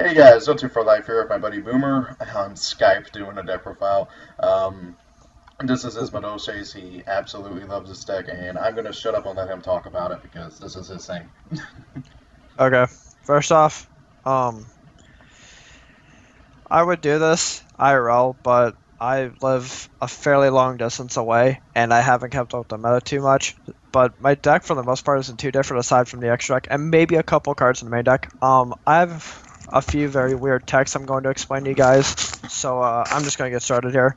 Hey guys, Don't Two for Life here with my buddy Boomer on Skype doing a deck profile. Um, this is his Madolche's. He absolutely loves this deck, and I'm going to shut up and let him talk about it because this is his thing. Okay. First off, um, I would do this IRL, but I live a fairly long distance away, and I haven't kept up with the meta too much. But my deck, for the most part, isn't too different aside from the extra deck, and maybe a couple cards in the main deck. I have a few very weird techs I'm going to explain to you guys, so I'm just going to get started here.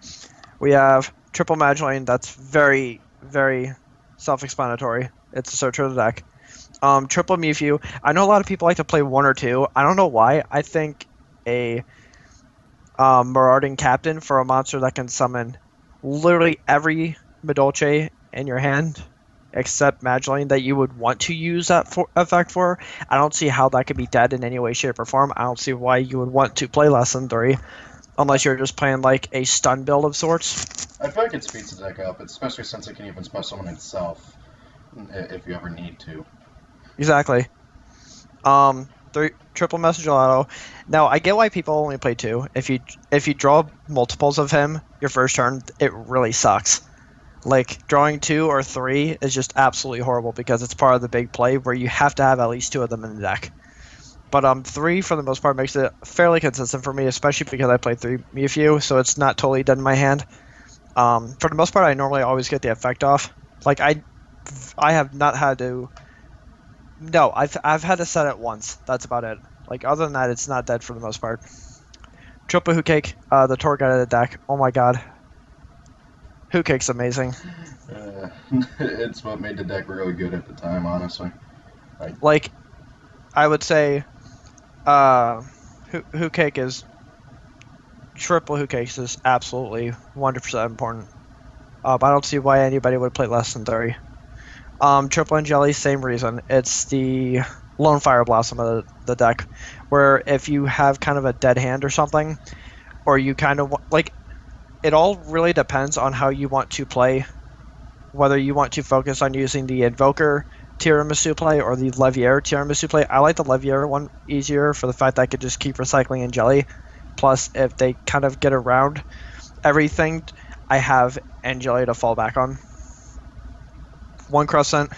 We have triple Madolche. That's very, very self-explanatory. It's a search of the deck. Triple Mewtwo. I know a lot of people like to play one or two. I don't know why. I think a marauding captain for a monster that can summon literally every Madolche in your hand except Magdalene that you would want to use that effect for. I don't see how that could be dead in any way, shape, or form. I don't see why you would want to play less than three I, unless you're just playing like a stun build of sorts. I feel like it speeds the deck up, especially since it can even special summon itself if you ever need to. Exactly. Three triple message auto. Now I get why people only play two. If you draw multiples of him your first turn, it really sucks. Like drawing two or three is just absolutely horrible because it's part of the big play where you have to have at least two of them in the deck. But three for the most part makes it fairly consistent for me, especially because I play three Mewtwo, so it's not totally dead in my hand. For the most part, I normally always get the effect off. Like I have not had to. No, I've had to set it once. That's about it. Like other than that, it's not dead for the most part. Triple Hoot Cake, the tour guide of the deck. Oh my god, Hoot Cake's amazing. Uh, it's what made the deck really good at the time, honestly. Like, Like I would say, uh, Hoot Cake is triple Hoot Cakes is absolutely 100% important. I don't see why anybody would play less than three. Triple and Jelly, same reason. It's the Lone Fire Blossom of the deck, where if you have kind of a dead hand or something, or you kind of like, it all really depends on how you want to play. Whether you want to focus on using the Invoker Tiramisu play or the Levier Tiramisu play. I like the Levier one easier for the fact that I could just keep recycling in Jelly. Plus, if they kind of get around everything, I have Angeli to fall back on. One Crescent,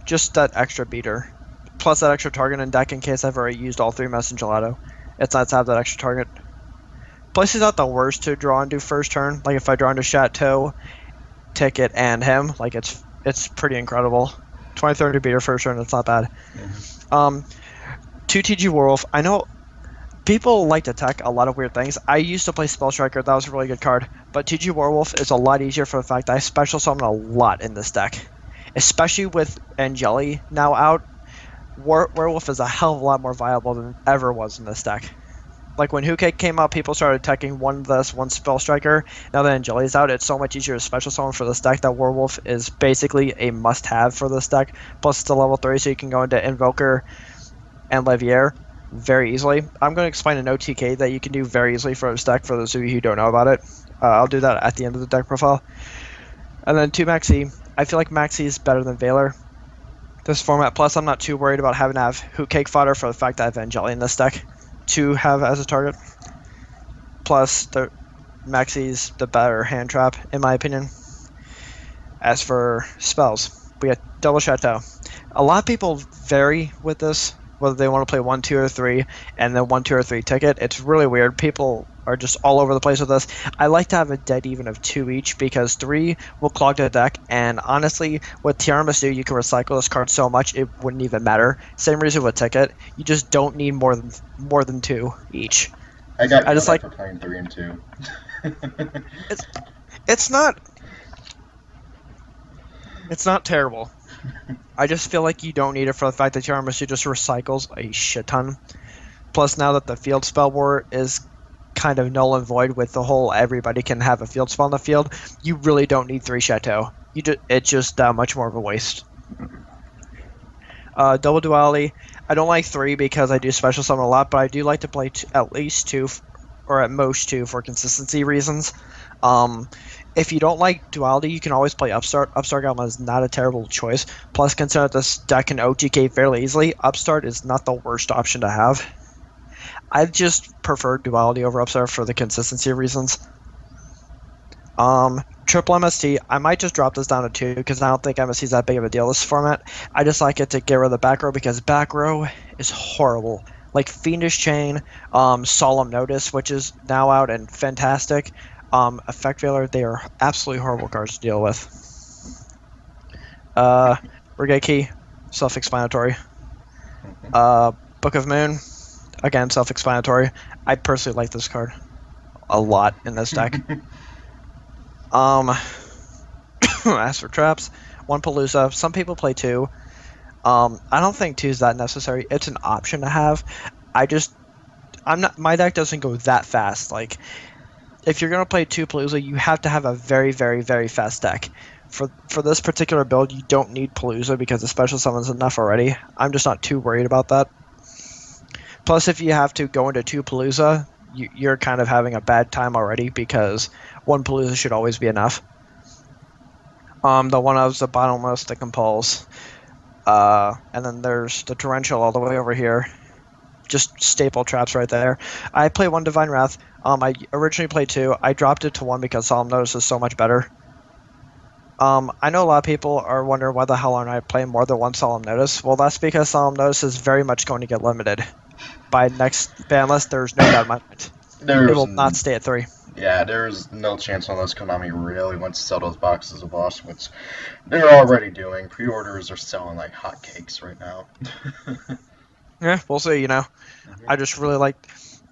just that extra beater. Plus that extra target in deck in case I've already used all three Mess Gelato. It's nice to have that extra target. Plus, he's not the worst to draw into first turn. Like if I draw into Chateau, Ticket, and him, like it's pretty incredible. 20-30 beater first turn, it's not bad. mhm. Um, 2 TG Werewolf. I know people like to tech a lot of weird things. I used to play Spell Striker, that was a really good card. But TG Werewolf is a lot easier for the fact that I special summon a lot in this deck. Especially with Angeli now out, Werewolf is a hell of a lot more viable than ever was in this deck. Like when Hookake came out, people started attacking one this, one Spell Striker. Now that Angeli's out, it's so much easier to special summon for this deck that Werewolf is basically a must-have for this deck. Plus it's a level 3, so you can go into Invoker and Levier very easily. I'm going to explain an OTK that you can do very easily for this deck for those of you who don't know about it. I'll do that at the end of the deck profile. And then 2 Maxi. I feel like Maxi is better than Valor this format. Plus, I'm not too worried about having to have Hoot Cake fodder for the fact that I have Angeli in this deck to have as a target. Plus, the Maxi's the better hand trap, in my opinion. As for spells, we got Double Chateau. A lot of people vary with this, whether they want to play 1, 2, or 3, and then 1, 2, or 3 ticket. It's really weird. People are just all over the place with this. I like to have a dead even of 2 each because 3 will clog the deck, and honestly, with Tiramisu, you can recycle this card so much it wouldn't even matter. Same reason with ticket. You just don't need more than 2 each. I got I yelled just at like for playing 3 and 2. it's it's not it's not terrible. I just feel like you don't need it for the fact that Tiramisu just recycles a shit ton. Plus, now that the field spell war is kind of null and void with the whole everybody can have a field spell on the field, you really don't need 3 Chateau. It's just that much more of a waste. Double Duality. I don't like 3 because I do special summon a lot, but I do like to play at least 2, or at most 2 for consistency reasons. Um, if you don't like Duality, you can always play Upstart. Upstart Goblin is not a terrible choice. Plus, consider this deck can OTK fairly easily. Upstart is not the worst option to have. I just prefer duality over upserve for the consistency reasons. Triple MST, I might just drop this down to 2 because I don't think MST is that big of a deal this format. I just like it to get rid of the back row because back row is horrible. Like Fiendish Chain, Solemn Notice, which is now out and fantastic. Effect Veiler, they are absolutely horrible cards to deal with. Brigade Key, self-explanatory. Book of Moon, again, self-explanatory. I personally like this card a lot in this deck. As for traps, 1 Palooza. Some people play 2. I don't think 2 is that necessary. It's an option to have. My deck doesn't go that fast. Like, if you're gonna play 2 Palooza, you have to have a very, very, very fast deck. For this particular build, you don't need Palooza because the special summons enough already. I'm just not too worried about that. Plus, if you have to go into 2 Palooza, you're kind of having a bad time already because 1 Palooza should always be enough. The one of the bottomless, the compulse. And then there's the torrential all the way over here. Just staple traps right there. I play 1 Divine Wrath. I originally played 2. I dropped it to 1 because Solemn Notice is so much better. I know a lot of people are wondering why the hell aren't I playing more than 1 Solemn Notice. Well, that's because Solemn Notice is very much going to get limited. By next ban list, there's no doubt in my mind. It will not stay at 3. Yeah, there's no chance unless Konami really wants to sell those boxes of Boss, which they're already doing. Pre-orders are selling like hotcakes right now. Yeah, we'll see, I just really like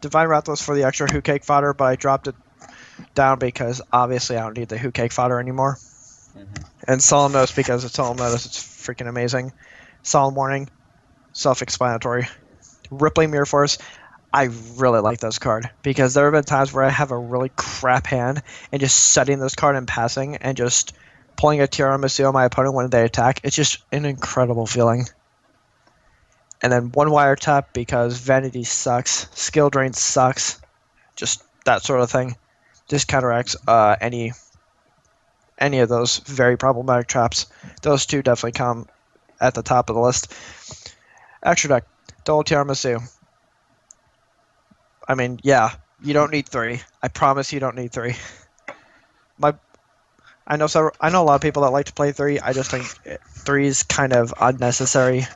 Divine Wrath was for the extra Who Cake fodder, but I dropped it down because obviously I don't need the Who Cake fodder anymore. And Solemn Notice because it's Solemn Notice, it's freaking amazing. Solemn Warning, self-explanatory. Rippling Mirror Force, I really like this card because there have been times where I have a really crap hand and just setting this card and passing and just pulling a tiramisu on my opponent when they attack. It's just an incredible feeling. And then 1 Wiretap because Vanity sucks, Skill Drain sucks, just that sort of thing. Just counteracts any of those very problematic traps. Those 2 definitely come at the top of the list. Extra deck, Double Tiramisu. I mean, yeah, you don't need 3. I promise you don't need 3. I know a lot of people that like to play 3. I just think 3 is kind of unnecessary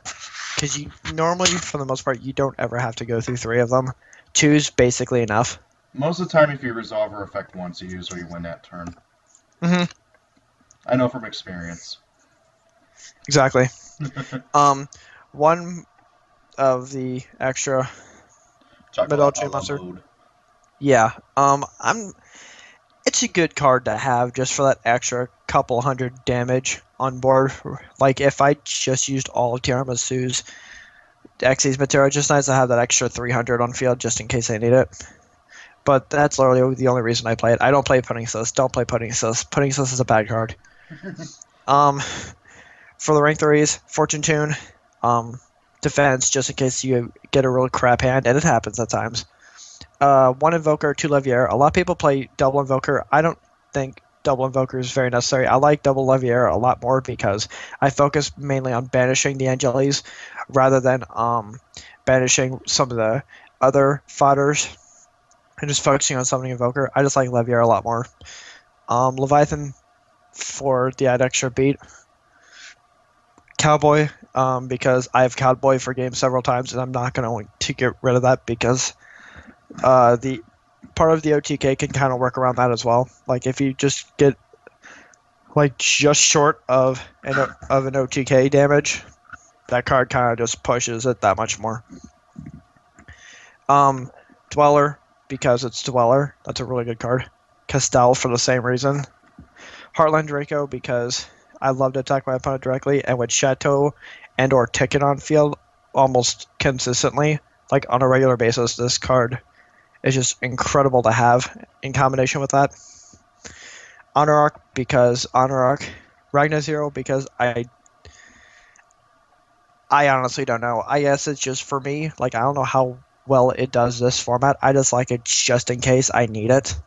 because you normally, for the most part, you don't ever have to go through 3 of them. 2's basically enough. Most of the time, if you resolve or effect once, you usually win that turn. I know from experience. Exactly. One of the extra Madolche monster. Yeah. It's a good card to have just for that extra couple hundred damage on board. Like if I just used all of Tiramisu's Xyz material, just nice to have that extra 300 on field just in case I need it. But that's literally the only reason I play it. I don't play Pudding Sis. Don't play Pudding Sis. Pudding Sis is a bad card. For the rank 3s, Fortune Tune, defense, just in case you get a really crap hand, and it happens at times. 1 Invoker, 2 Leviaire. A lot of people play double Invoker. I don't think double Invoker is very necessary. I like double Leviaire a lot more because I focus mainly on banishing the Angeles rather than banishing some of the other fodders and just focusing on summoning Invoker. I just like Leviaire a lot more. Leviathan for the add extra beat. Cowboy, because I have Cowboy for games several times, and I'm not going to get rid of that because the part of the OTK can kind of work around that as well. Like if you just get like just short of an OTK damage, that card kind of just pushes it that much more. Dweller, because it's Dweller, that's a really good card. Castell for the same reason. Heartland Draco because I love to attack my opponent directly, and with Chateau and or Ticket on field almost consistently, like on a regular basis, this card is just incredible to have in combination with that. Honor Arc because Honor Arc. Ragnar Zero because I honestly don't know. I guess it's just for me. Like I don't know how well it does this format. I just like it just in case I need it.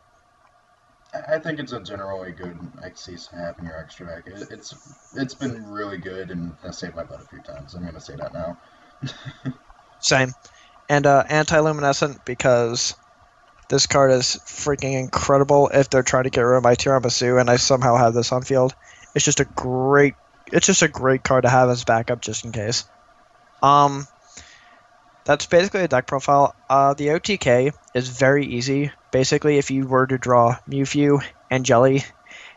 I think it's a generally good XC to have in your extra deck. It's been really good, and I saved my butt a few times. I'm going to say that now. Same. And anti-luminescent because this card is freaking incredible if they're trying to get rid of my tiramisu and I somehow have this on field. It's just a great card to have as backup just in case. Um that's basically a deck profile. The OTK is very easy. Basically, if you were to draw Mewtwo and Jelly,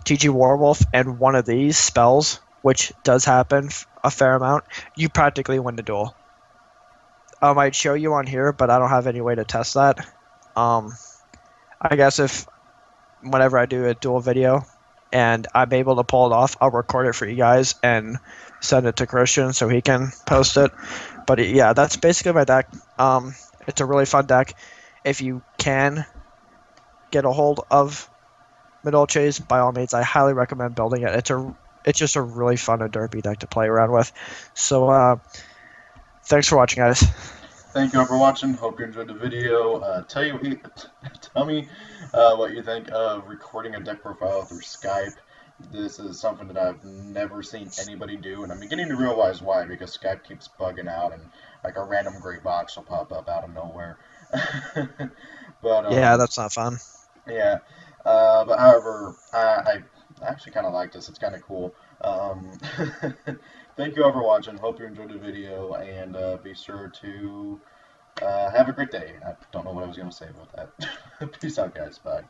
TG Warwolf, and one of these spells, which does happen a fair amount, you practically win the duel. I might show you on here, but I don't have any way to test that. Um, I guess if whenever I do a duel video and I'm able to pull it off, I'll record it for you guys and send it to Christian so he can post it. But yeah, that's basically my deck. It's a really fun deck. If you can get a hold of Madolche's, by all means, I highly recommend building it. It's just a really fun and derpy deck to play around with. So thanks for watching, guys. Thank you all for watching. Hope you enjoyed the video. Tell me what you think of recording a deck profile through Skype. This is something that I've never seen anybody do, and I'm beginning to realize why, because Skype keeps bugging out, and like a random gray box will pop up out of nowhere. but Yeah, that's not fun. yeah. But however, I actually kind of like this. It's kind of cool. Thank you all for watching. Hope you enjoyed the video, and be sure to have a great day. I don't know what I was going to say about that. Peace out, guys. Bye.